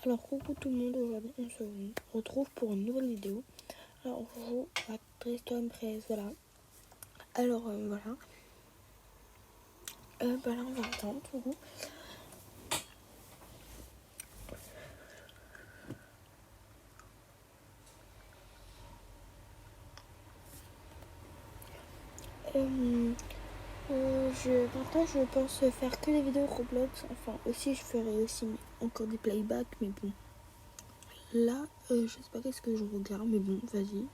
Alors coucou tout le monde, aujourd'hui on se retrouve pour une nouvelle vidéo. Alors on joue à Dressed Press, voilà. Alors voilà. Là on va attendre du coup. Maintenant je pense faire que des vidéos Roblox. Enfin aussi je ferai aussi encore des playbacks, mais bon. Là je sais pas qu'est-ce que je regarde, mais bon vas-y.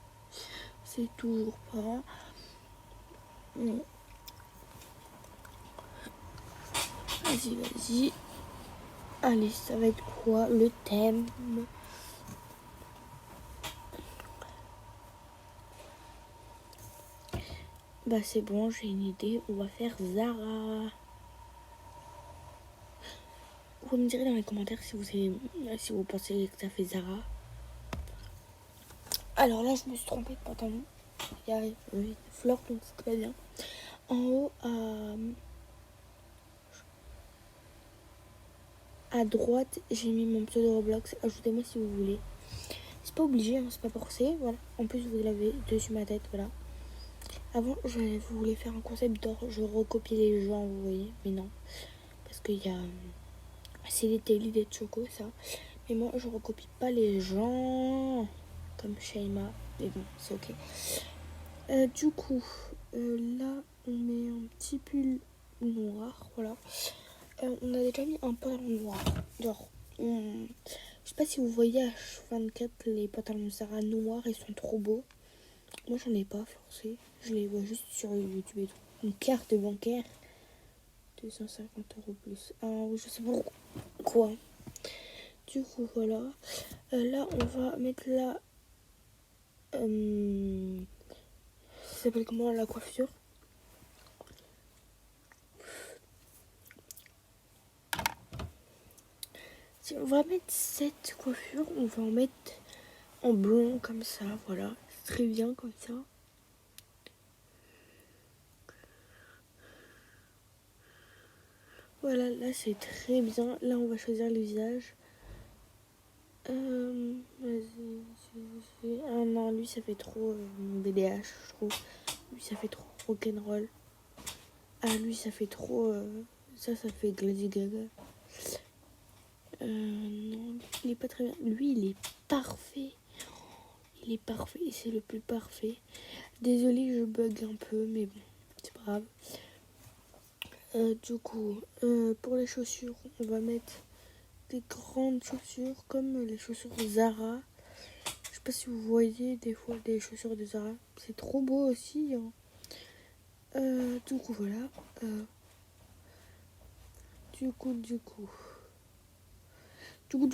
C'est toujours pas. Vas-y. Allez, ça va être quoi le thème? Bah c'est bon, j'ai une idée, on va faire Zara. Vous me direz dans les commentaires si vous pensez que ça fait Zara. Alors là je me suis trompée de pantalon. Il y a une fleur donc c'est très bien. En haut à droite j'ai mis mon pseudo Roblox. Ajoutez-moi si vous voulez. C'est pas obligé, hein, c'est pas forcé. Voilà. En plus vous l'avez dessus ma tête, voilà. Avant je voulais faire un concept d'or. Je recopiais les gens, vous voyez. Mais non. Parce qu'il y a... c'est l'idée de Choco ça. Mais moi je recopie pas les gens comme Shaima. Mais bon, c'est ok. Du coup, là on met un petit pull noir, voilà. On a déjà mis un pantalon noir. Genre, je sais pas si vous voyez H24 les pantalons Zara noirs, ils sont trop beaux. Moi j'en ai pas forcé, je les vois juste sur YouTube et tout. Une carte bancaire, 250 € plus. Je sais pas quoi. Du coup voilà. Là on va mettre la... ça s'appelle comment la coiffure? Si on va mettre cette coiffure, on va en mettre en blond comme ça, voilà. C'est très bien comme ça. Voilà, là c'est très bien. Là on va choisir le visage. Vas-y. Ah non, lui ça fait trop BDH, je trouve. Lui ça fait trop rock'n'roll. Ah lui ça fait trop... ça fait Lady Gaga. Non, il est pas très bien. Lui il est parfait. Il est parfait, c'est le plus parfait. Désolée, je bug un peu, mais bon, c'est pas grave. Du coup, pour les chaussures, on va mettre des grandes chaussures comme les chaussures Zara. Je sais pas si vous voyez des fois des chaussures de Zara. C'est trop beau aussi. Hein. Du coup, voilà. Du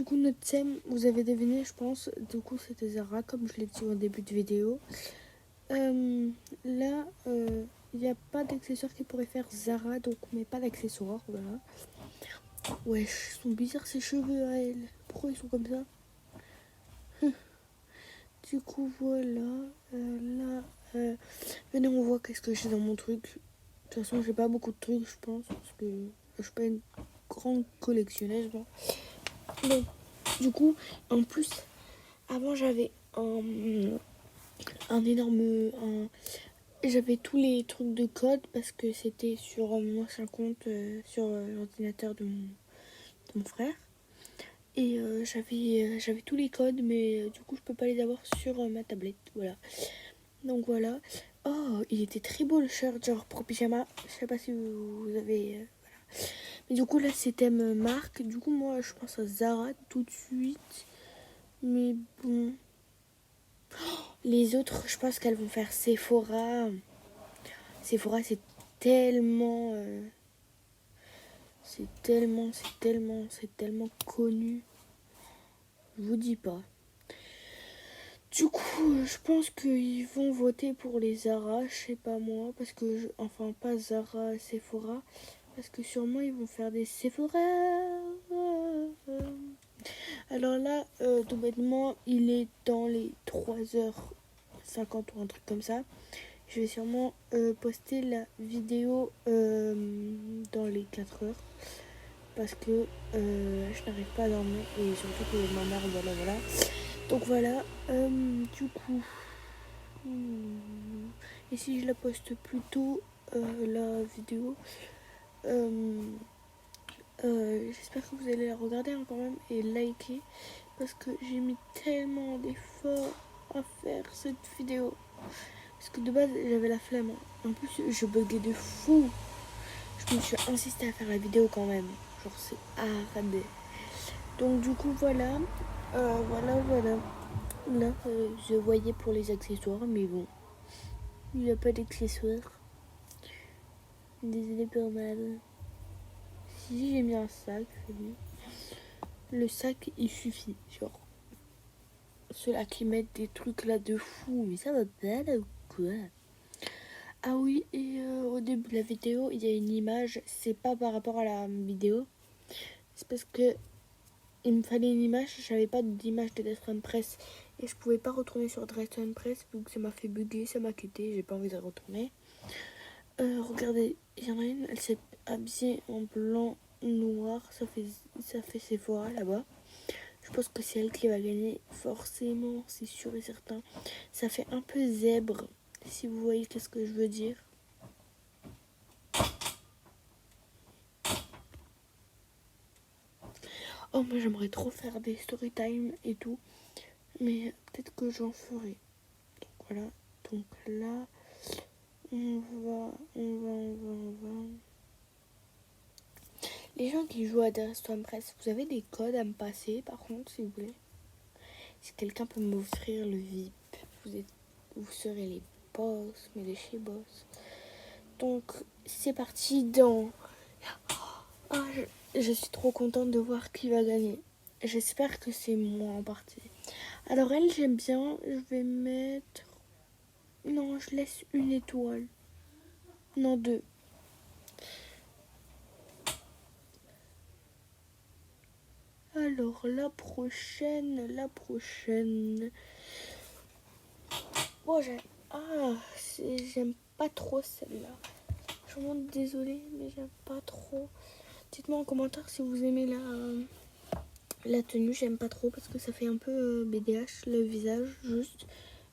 coup, notre thème, vous avez deviné, je pense. Du coup, c'était Zara, comme je l'ai dit au début de vidéo. Là, il n'y a pas d'accessoires qui pourraient faire Zara, donc on met pas d'accessoires, voilà. Wesh, ils sont bizarres ces cheveux à elle. Pourquoi ils sont comme ça? Du coup, voilà. Là, venez, on voit qu'est-ce que j'ai dans mon truc. De toute façon, j'ai pas beaucoup de trucs, je pense, parce que je suis pas une grande collectionneuse. Moi. Donc, du coup, en plus, avant, j'avais un énorme... J'avais tous les trucs de code parce que c'était sur mon ancien compte sur l'ordinateur de mon frère. Et j'avais tous les codes, mais du coup, je peux pas les avoir sur ma tablette. Voilà. Donc voilà. Oh, il était très beau le shirt, genre pour pyjama. Je sais pas si vous avez... voilà. Mais du coup, là, c'est thème marque. Du coup, moi, je pense à Zara tout de suite. Mais bon... Les autres, je pense qu'elles vont faire Sephora. Sephora, c'est tellement... c'est tellement connu. Je vous dis pas. Du coup, je pense qu'ils vont voter pour les Zara, je sais pas moi, parce que, enfin pas Zara, Sephora, parce que sûrement ils vont faire des Sephora. Alors là, tout bêtement, il est dans les 3h50 ou un truc comme ça. Je vais sûrement poster la vidéo dans les 4 heures. parce que je n'arrive pas à dormir et surtout que ma mère, voilà. Donc voilà, du coup, et si je la poste plus tôt, la vidéo, j'espère que vous allez la regarder quand même et liker parce que j'ai mis tellement d'efforts à faire cette vidéo. Parce que de base, j'avais la flemme. En plus, je buguais de fou. Je me suis insisté à faire la vidéo quand même. Genre, c'est hard. Donc, du coup, voilà. Voilà. Là, je voyais pour les accessoires, mais bon. Il n'y a pas d'accessoires. Désolé pour mal. Si j'ai mis un sac, le sac, il suffit. Genre, ceux-là qui mettent des trucs là de fou. Mais ça va pas là ou quoi? Ah oui, et au début de la vidéo, il y a une image. C'est pas par rapport à la vidéo. C'est parce que il me fallait une image. J'avais pas d'image de Dress Press. Et je pouvais pas retourner sur Dress Press. Donc ça m'a fait bugger, ça m'a quitté. J'ai pas envie de retourner. Regardez, il y en a une. Elle s'est habillée en blanc, noir. Ça fait Sephora là-bas. Je pense que c'est elle qui va gagner. Forcément, c'est sûr et certain. Ça fait un peu zèbre. Si vous voyez qu'est-ce que je veux dire. Oh, moi j'aimerais trop faire des story time et tout. Mais peut-être que j'en ferai. Donc voilà. Donc là, on va. Les gens qui jouent à Dress Press, vous avez des codes à me passer par contre, s'il vous plaît. Si quelqu'un peut m'offrir le VIP, vous serez les boss, mais les chez boss. Donc c'est parti dans. Ah, je suis trop contente de voir qui va gagner. J'espère que c'est moi en partie. Alors elle, j'aime bien. Je vais mettre... Non, je laisse une étoile. Non, deux. Alors la prochaine. Oh, j'aime pas trop celle-là. Je suis vraiment désolée, mais j'aime pas trop. Dites-moi en commentaire si vous aimez la tenue. J'aime pas trop parce que ça fait un peu BDH, le visage, juste.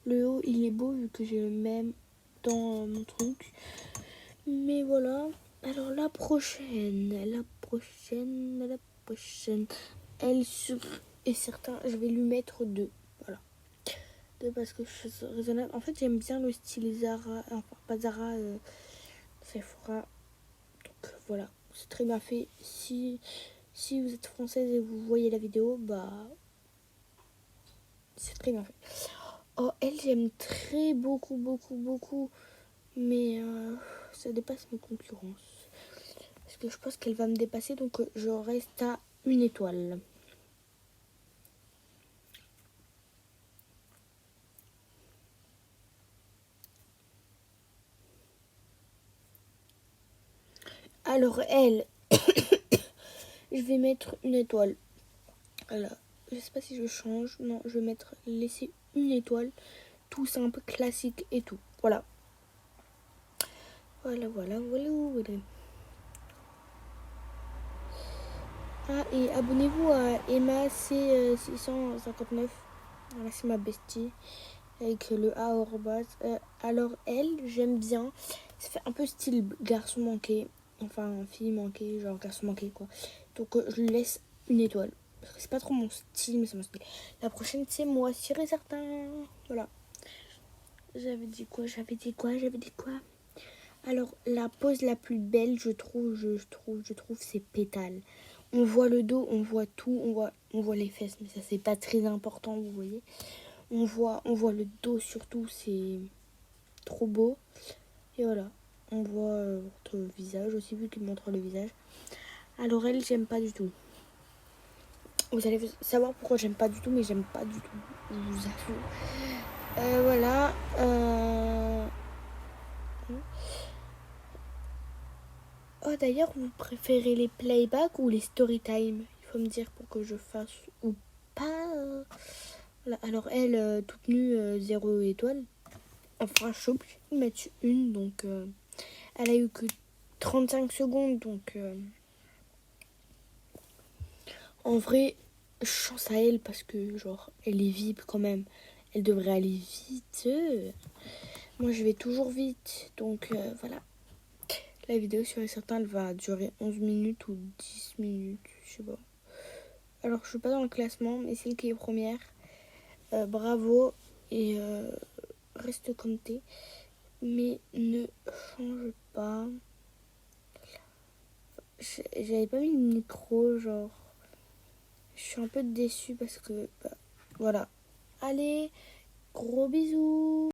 Le haut, il est beau vu que j'ai le même dans mon truc. Mais voilà. Alors la prochaine. Elle est certain, je vais lui mettre deux. Voilà. Deux parce que je suis raisonnable. En fait, j'aime bien le style Zara. Enfin, pas Zara, Sephora. Donc voilà. C'est très bien fait. Si vous êtes française et vous voyez la vidéo, bah c'est très bien fait. Oh, elle, j'aime très beaucoup. Mais ça dépasse mes concurrences. Parce que je pense qu'elle va me dépasser. Donc je reste à une étoile. Alors elle, je vais mettre une étoile. Alors, je sais pas si je change. Non, je vais laisser une étoile. Tout simple, classique et tout. Voilà. Voilà. Ah, et abonnez-vous à Emma C659. Voilà, c'est ma bestie. Avec le A hors base. Alors elle, j'aime bien. Ça fait un peu style garçon manqué. Enfin, fille manquée, genre garçon manqué quoi. Donc je lui laisse une étoile. Parce que c'est pas trop mon style, mais c'est mon style. La prochaine, c'est moi, sûr et certain. Voilà. J'avais dit quoi. Alors, la pose la plus belle, je trouve, c'est pétale. On voit le dos, on voit tout, on voit les fesses, mais ça, c'est pas très important, vous voyez. On voit le dos surtout, c'est trop beau. Et voilà, on voit votre visage aussi, vu qu'il montre le visage. Alors elle, j'aime pas du tout. Vous allez savoir pourquoi j'aime pas du tout, mais j'aime pas du tout. Je vous avoue. Voilà. Oh, d'ailleurs, vous préférez les playbacks ou les story time? Il faut me dire pour que je fasse ou pas. Voilà. Alors elle, toute nue, 0 étoile. Enfin, je suis obligée de mettre une, donc elle a eu que 35 secondes, donc En vrai, chance à elle parce que, genre, elle est VIP quand même. Elle devrait aller vite. Moi, je vais toujours vite. Donc, voilà. La vidéo, sur les certains, elle va durer 11 minutes ou 10 minutes. Je sais pas. Alors, je suis pas dans le classement, mais celle qui est première, bravo. Et reste comme t'es. Mais ne change pas. J'avais pas mis le micro, genre. Je suis un peu déçue parce que, voilà. Allez, gros bisous.